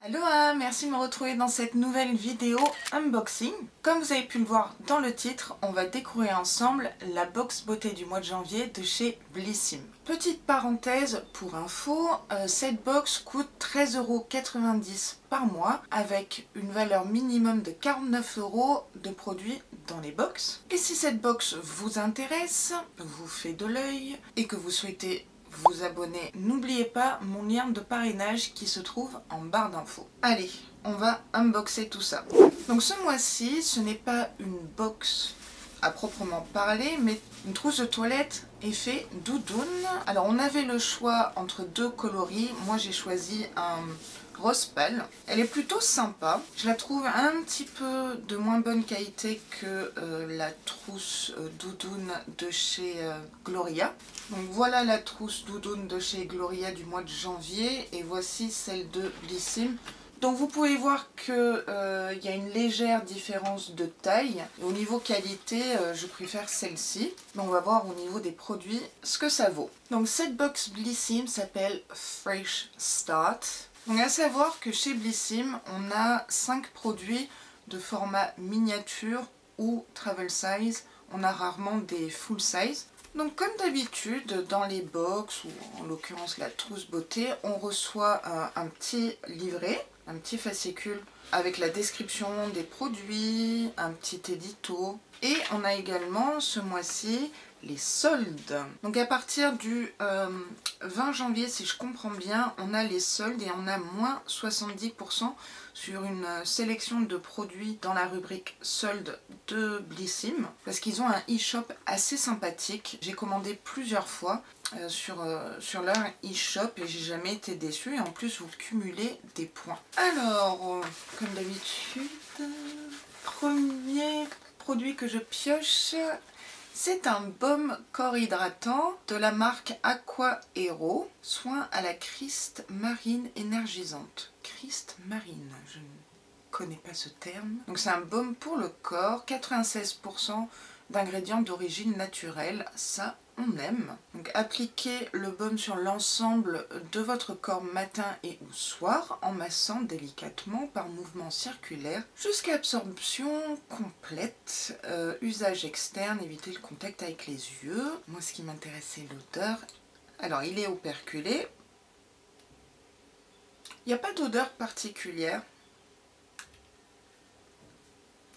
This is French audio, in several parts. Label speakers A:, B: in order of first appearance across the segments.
A: Hello, merci de me retrouver dans cette nouvelle vidéo unboxing. Comme vous avez pu le voir dans le titre, on va découvrir ensemble la box beauté du mois de janvier de chez Blissim. Petite parenthèse pour info, cette box coûte 13,90 € par mois avec une valeur minimum de 49 € de produits dans les box. Et si cette box vous intéresse, vous fait de l'œil et que vous souhaitez vous abonner, n'oubliez pas mon lien de parrainage qui se trouve en barre d'infos. Allez, on va unboxer tout ça. Donc ce mois-ci, ce n'est pas une box à proprement parler, mais une trousse de toilette effet doudoune. Alors on avait le choix entre deux coloris, moi j'ai choisi un rose pâle. Elle est plutôt sympa, je la trouve un petit peu de moins bonne qualité que la trousse doudoune de chez Gloria. Donc voilà la trousse doudoune de chez Gloria du mois de janvier et voici celle de Blissim. Donc vous pouvez voir qu'il y a une légère différence de taille. Et au niveau qualité, je préfère celle-ci. Mais on va voir au niveau des produits ce que ça vaut. Donc cette box Blissim s'appelle Fresh Start. Donc à savoir que chez Blissim, on a 5 produits de format miniature ou travel size. On a rarement des full size. Donc comme d'habitude dans les box ou en l'occurrence la trousse beauté, on reçoit un petit livret, un petit fascicule avec la description des produits, un petit édito et on a également ce mois-ci les soldes. Donc à partir du 20 janvier, si je comprends bien, on a les soldes et on a moins 70% sur une sélection de produits dans la rubrique soldes de Blissim parce qu'ils ont un e-shop assez sympathique. J'ai commandé plusieurs fois sur leur e-shop et j'ai jamais été déçue et en plus vous cumulez des points. Alors, comme d'habitude, premier produit que je pioche, c'est un baume corps hydratant de la marque Aqua Hero, soin à la criste marine énergisante. Criste marine, je ne connais pas ce terme. Donc c'est un baume pour le corps, 96% d'ingrédients d'origine naturelle, ça on aime. Donc appliquez le baume sur l'ensemble de votre corps matin et ou soir en massant délicatement par mouvement circulaire jusqu'à absorption complète. Usage externe, évitez le contact avec les yeux. Moi ce qui m'intéresse c'est l'odeur. Alors il est operculé. Il n'y a pas d'odeur particulière.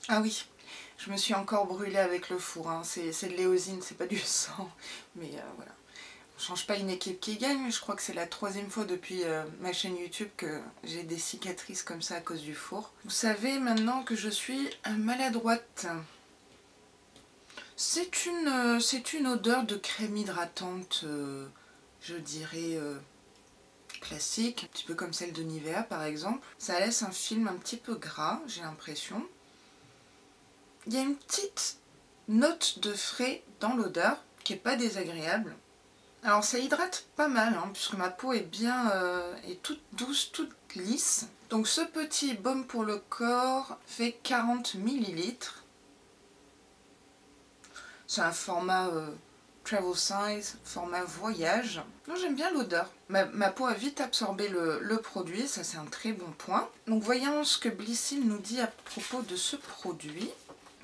A: Ah oui, je me suis encore brûlée avec le four, hein. C'est de l'éosine, c'est pas du sang, mais voilà. On change pas une équipe qui gagne, je crois que c'est la 3e fois depuis ma chaîne YouTube que j'ai des cicatrices comme ça à cause du four. Vous savez maintenant que je suis maladroite. C'est une odeur de crème hydratante, je dirais classique, un petit peu comme celle de Nivea par exemple. Ça laisse un film un petit peu gras, j'ai l'impression. Il y a une petite note de frais dans l'odeur qui n'est pas désagréable. Alors ça hydrate pas mal hein, puisque ma peau est bien est toute douce, toute lisse. Donc ce petit baume pour le corps fait 40 ml. C'est un format travel size, format voyage. Non, j'aime bien l'odeur. Ma peau a vite absorbé le produit, ça c'est un très bon point. Donc voyons ce que Blissim nous dit à propos de ce produit.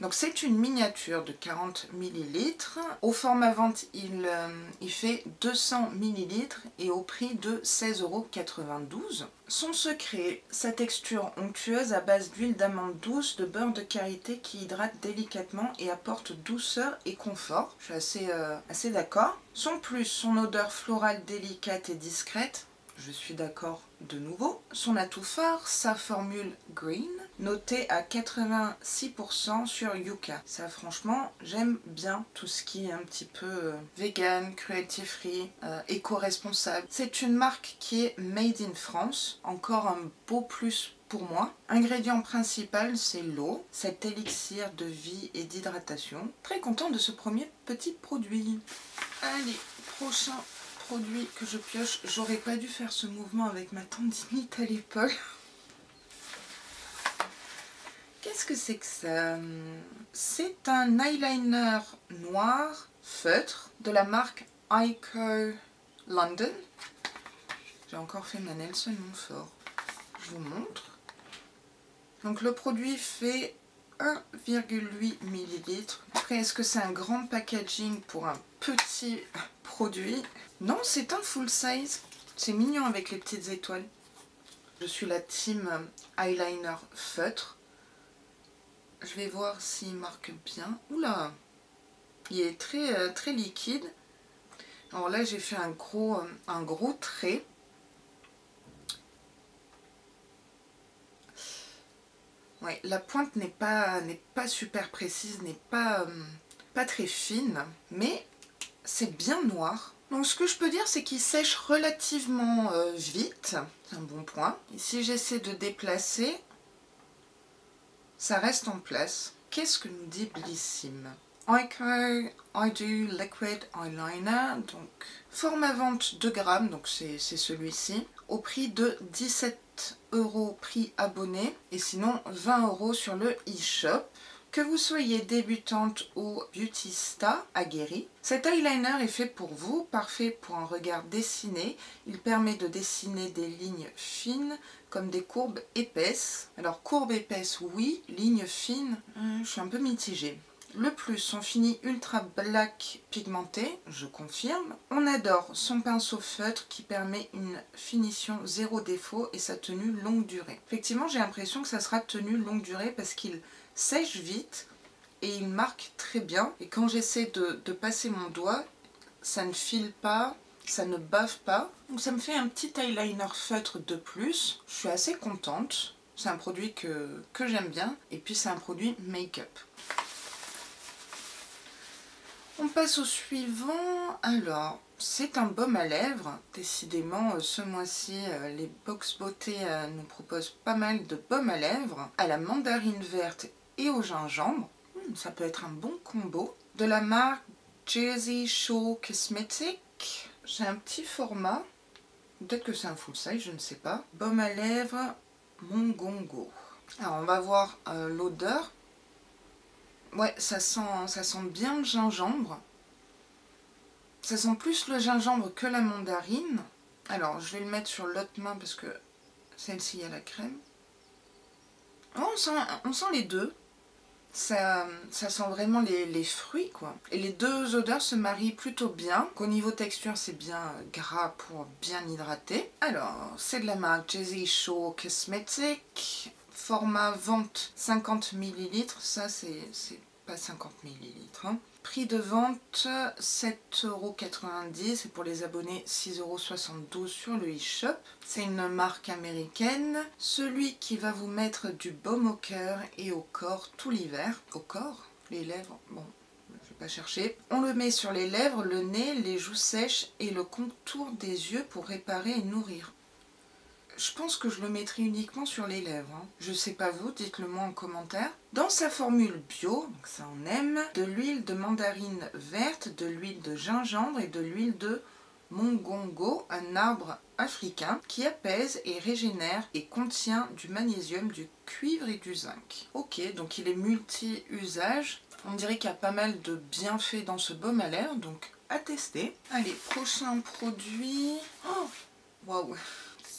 A: Donc c'est une miniature de 40 ml. Au format vente, il fait 200 ml et au prix de 16,92 €. Son secret, sa texture onctueuse à base d'huile d'amande douce, de beurre de karité qui hydrate délicatement et apporte douceur et confort. Je suis assez d'accord. Son plus, son odeur florale délicate et discrète. Je suis d'accord de nouveau. Son atout phare, sa formule green, notée à 86% sur Yuka. Ça franchement, j'aime bien tout ce qui est un petit peu vegan, cruelty free, éco-responsable. C'est une marque qui est made in France. Encore un beau plus pour moi. Ingrédient principal, c'est l'eau, cet élixir de vie et d'hydratation. Très content de ce premier petit produit. Allez, prochain produit que je pioche. J'aurais pas dû faire ce mouvement avec ma tendinite à l'épaule. Qu'est-ce que c'est que ça? C'est un eyeliner noir feutre de la marque Ico London. J'ai encore fait ma Nelson Montfort. je vous montre. Donc le produit fait 1,8 ml. Après, est-ce que c'est un grand packaging pour un petit produit? Non, c'est un full size. C'est mignon avec les petites étoiles. Je suis la team eyeliner feutre. Je vais voir s'il marque bien. Oula, il est très liquide. Alors là, j'ai fait un gros trait. Ouais, la pointe n'est pas super précise, n'est pas très fine, mais c'est bien noir. Donc ce que je peux dire, c'est qu'il sèche relativement vite. C'est un bon point. Et si j'essaie de déplacer, ça reste en place. Qu'est-ce que nous dit Blissim? Ico I-Do Liquid Eyeliner, donc format vente 2 grammes, donc c'est celui-ci, au prix de 17 € prix abonné, et sinon 20 € sur le e-shop. Que vous soyez débutante ou beautista aguerrie, cet eyeliner est fait pour vous, parfait pour un regard dessiné. Il permet de dessiner des lignes fines comme des courbes épaisses. Alors courbes épaisses oui, lignes fines, je suis un peu mitigée. Le plus, son fini ultra black pigmenté, je confirme. On adore son pinceau feutre qui permet une finition zéro défaut et sa tenue longue durée. Effectivement, j'ai l'impression que ça sera tenue longue durée parce qu'il sèche vite et il marque très bien. Et quand j'essaie de passer mon doigt, ça ne file pas, ça ne bave pas. Donc ça me fait un petit eyeliner feutre de plus. Je suis assez contente. C'est un produit que j'aime bien. Et puis c'est un produit make-up. On passe au suivant. Alors, c'est un baume à lèvres. Décidément, ce mois-ci, les Box Beauté nous proposent pas mal de baumes à lèvres à la mandarine verte et au gingembre. Ça peut être un bon combo. De la marque Jersey Shore Cosmetics. J'ai un petit format. Peut-être que c'est un full size, je ne sais pas. Baume à lèvres Mongongo. Alors, on va voir l'odeur. Ouais, ça sent bien le gingembre. Ça sent plus le gingembre que la mandarine. Alors, je vais le mettre sur l'autre main parce que celle-ci, il y a la crème. Oh, on sent les deux. Ça sent vraiment les fruits, quoi. Et les deux odeurs se marient plutôt bien. Au niveau texture, c'est bien gras pour bien hydrater. Alors, c'est de la marque Jersey Shore Cosmetics. Format vente 50 ml, ça c'est pas 50 ml. Hein. Prix de vente 7,90 € et pour les abonnés 6,72 € sur le e-shop. C'est une marque américaine. Celui qui va vous mettre du baume au cœur et au corps tout l'hiver. Au corps, les lèvres, bon, je vais pas chercher. On le met sur les lèvres, le nez, les joues sèches et le contour des yeux pour réparer et nourrir. Je pense que je le mettrai uniquement sur les lèvres. Hein. Je sais pas vous, dites-le moi en commentaire. Dans sa formule bio, donc ça on aime, de l'huile de mandarine verte, de l'huile de gingembre et de l'huile de mongongo, un arbre africain qui apaise et régénère et contient du magnésium, du cuivre et du zinc. Ok, donc il est multi-usage. On dirait qu'il y a pas mal de bienfaits dans ce baume à lèvres, donc à tester. Allez, prochain produit. Oh, waouh!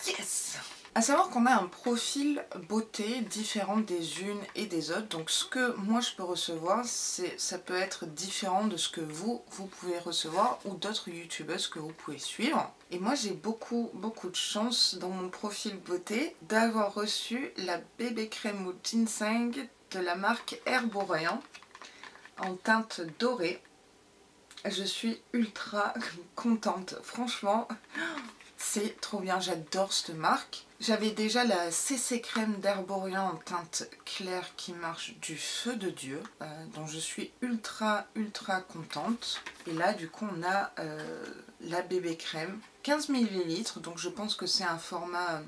A: Yes! À savoir qu'on a un profil beauté différent des unes et des autres. Donc ce que moi je peux recevoir, ça peut être différent de ce que vous pouvez recevoir ou d'autres youtubeuses que vous pouvez suivre. Et moi j'ai beaucoup de chance dans mon profil beauté d'avoir reçu la bébé crème au ginseng de la marque Herborian en teinte dorée. Je suis ultra contente, franchement. C'est trop bien, j'adore cette marque. J'avais déjà la CC crème d'Herborian en teinte claire qui marche du feu de Dieu, dont je suis ultra contente. Et là du coup on a la bébé crème, 15 ml, donc je pense que c'est un format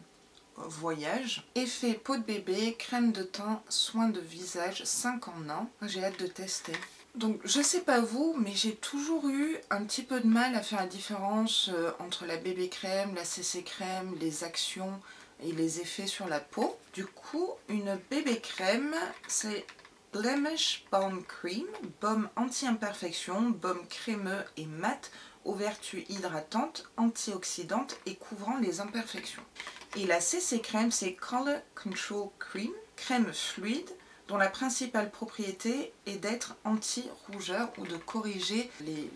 A: voyage. Effet peau de bébé, crème de teint, soin de visage, 5 en 1. J'ai hâte de tester. Donc je sais pas vous, mais j'ai toujours eu un petit peu de mal à faire la différence entre la bébé crème, la CC crème, les actions et les effets sur la peau. Du coup, une bébé crème, c'est Blemish Balm Cream, baume anti-imperfection, baume crémeux et mat aux vertus hydratantes, antioxydantes et couvrant les imperfections. Et la CC Crème, c'est Color Control Cream, crème fluide, dont la principale propriété est d'être anti-rougeur ou de corriger les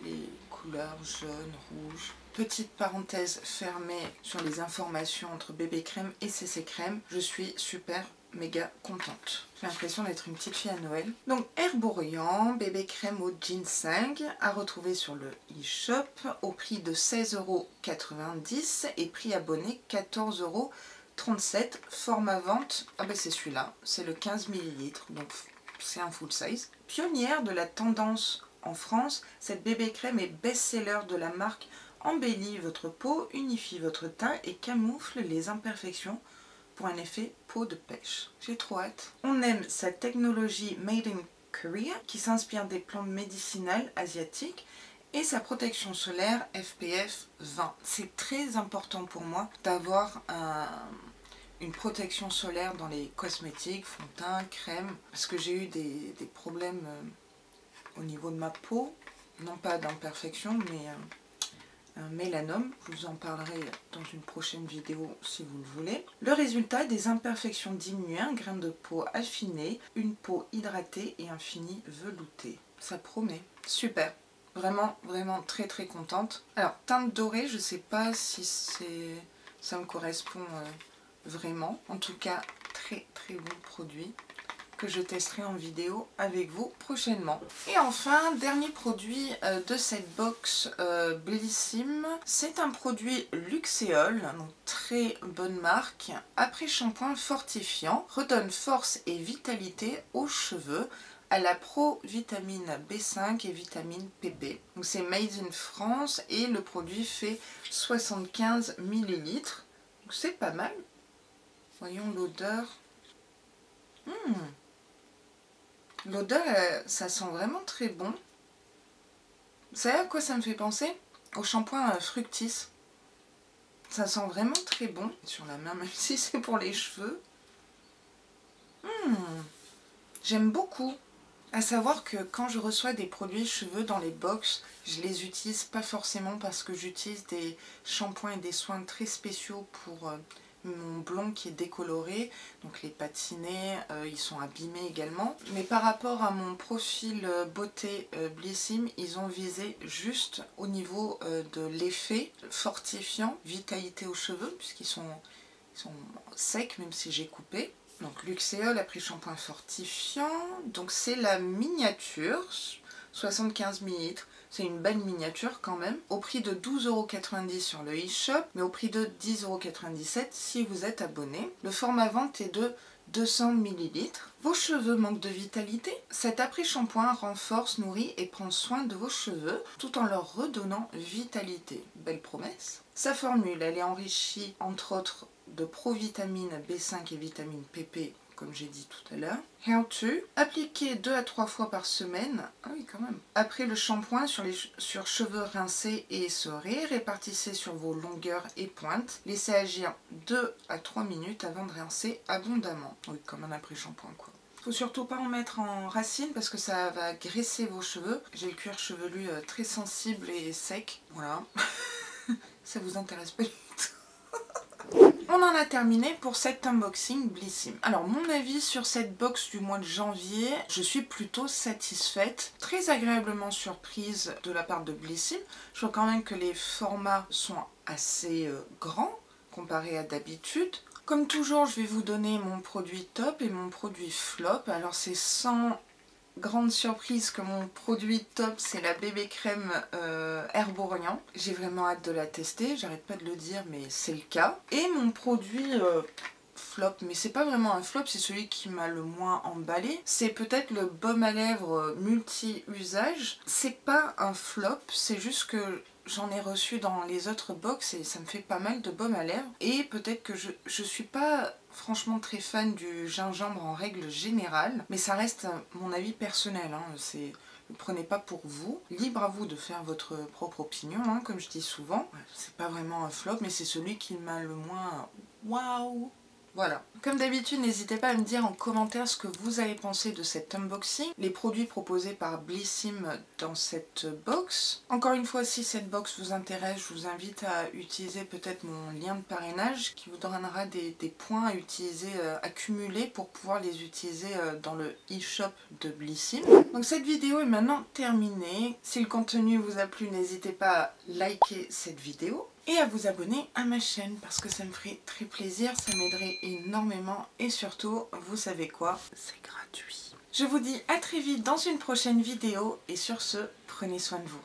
A: couleurs jaunes, rouges. Petite parenthèse fermée sur les informations entre bébé crème et CC crème. Je suis super méga contente. J'ai l'impression d'être une petite fille à Noël. Donc Herborian, bébé crème au ginseng à retrouver sur le e-shop au prix de 16,90 € et prix abonné 14,37 €. Format vente, ah ben c'est celui-là, c'est le 15 ml, donc c'est un full size. Pionnière de la tendance en France, cette bébé crème est best-seller de la marque, embellit votre peau, unifie votre teint et camoufle les imperfections pour un effet peau de pêche. J'ai trop hâte. On aime sa technologie Made in Korea qui s'inspire des plantes médicinales asiatiques et sa protection solaire SPF 20. C'est très important pour moi d'avoir une protection solaire dans les cosmétiques, fond de teint, crème, parce que j'ai eu des problèmes au niveau de ma peau, non pas d'imperfection, mais un mélanome. Je vous en parlerai dans une prochaine vidéo si vous le voulez. Le résultat, des imperfections diminuées, un grain de peau affiné, une peau hydratée et un fini velouté. Ça promet. Super. Vraiment, vraiment très très contente. Alors, teinte dorée, je sais pas si ça me correspond vraiment. En tout cas, très très bon produit que je testerai en vidéo avec vous prochainement. Et enfin, dernier produit de cette box Blissim, c'est un produit Luxéol, donc très bonne marque. Après shampoing fortifiant, redonne force et vitalité aux cheveux, à la pro-vitamine B5 et vitamine PP. Donc c'est made in France et le produit fait 75 ml. Donc c'est pas mal. Voyons l'odeur. L'odeur, ça sent vraiment très bon. Vous savez à quoi ça me fait penser? Au shampoing Fructis. Ça sent vraiment très bon. Sur la main, même si c'est pour les cheveux. J'aime beaucoup. À savoir que quand je reçois des produits cheveux dans les box, je les utilise pas forcément parce que j'utilise des shampoings et des soins très spéciaux pour mon blond qui est décoloré, donc les patinés, ils sont abîmés également. Mais par rapport à mon profil beauté Blissim, ils ont visé juste au niveau de l'effet fortifiant, vitalité aux cheveux, puisqu'ils sont secs même si j'ai coupé. Donc Luxéol après shampoing fortifiant, donc c'est la miniature, 75 ml. C'est une belle miniature quand même, au prix de 12,90 € sur le e-shop, mais au prix de 10,97 € si vous êtes abonné. Le format vente est de 200 ml. Vos cheveux manquent de vitalité? Cet après-shampoing renforce, nourrit et prend soin de vos cheveux tout en leur redonnant vitalité. Belle promesse. Sa formule, elle est enrichie entre autres de provitamine B5 et vitamine PP, comme j'ai dit tout à l'heure. How to, appliquer 2 à 3 fois par semaine, ah oui quand même. Après le shampoing sur cheveux rincés et essorés, répartissez sur vos longueurs et pointes. Laissez agir 2 à 3 minutes avant de rincer abondamment. Oui, comme un après-shampoing quoi. Faut surtout pas en mettre en racine parce que ça va graisser vos cheveux. J'ai le cuir chevelu très sensible et sec, voilà. Ça vous intéresse pas du tout. On en a terminé pour cet unboxing Blissim. Alors mon avis sur cette box du mois de janvier, je suis plutôt satisfaite, très agréablement surprise de la part de Blissim. Je vois quand même que les formats sont assez grands comparé à d'habitude. Comme toujours, je vais vous donner mon produit top et mon produit flop. Alors c'est sans grande surprise que mon produit top c'est la bébé crème Herborian. J'ai vraiment hâte de la tester, j'arrête pas de le dire mais c'est le cas. Et mon produit flop, mais c'est pas vraiment un flop, c'est celui qui m'a le moins emballé. C'est peut-être le baume à lèvres multi-usage. C'est pas un flop, c'est juste que j'en ai reçu dans les autres box et ça me fait pas mal de baume à lèvres. Et peut-être que je suis pas franchement très fan du gingembre en règle générale, mais ça reste mon avis personnel, hein. Ne prenez pas pour vous, libre à vous de faire votre propre opinion, hein, comme je dis souvent. C'est pas vraiment un flop, mais c'est celui qui m'a le moins waouh Voilà. Comme d'habitude, n'hésitez pas à me dire en commentaire ce que vous avez pensé de cet unboxing, les produits proposés par Blissim dans cette box. Encore une fois, si cette box vous intéresse, je vous invite à utiliser peut-être mon lien de parrainage qui vous donnera des points à utiliser, à cumuler pour pouvoir les utiliser dans le e-shop de Blissim. Donc cette vidéo est maintenant terminée. Si le contenu vous a plu, n'hésitez pas à liker cette vidéo et à vous abonner à ma chaîne parce que ça me ferait très plaisir, ça m'aiderait énormément et surtout, vous savez quoi, c'est gratuit. Je vous dis à très vite dans une prochaine vidéo et sur ce, prenez soin de vous.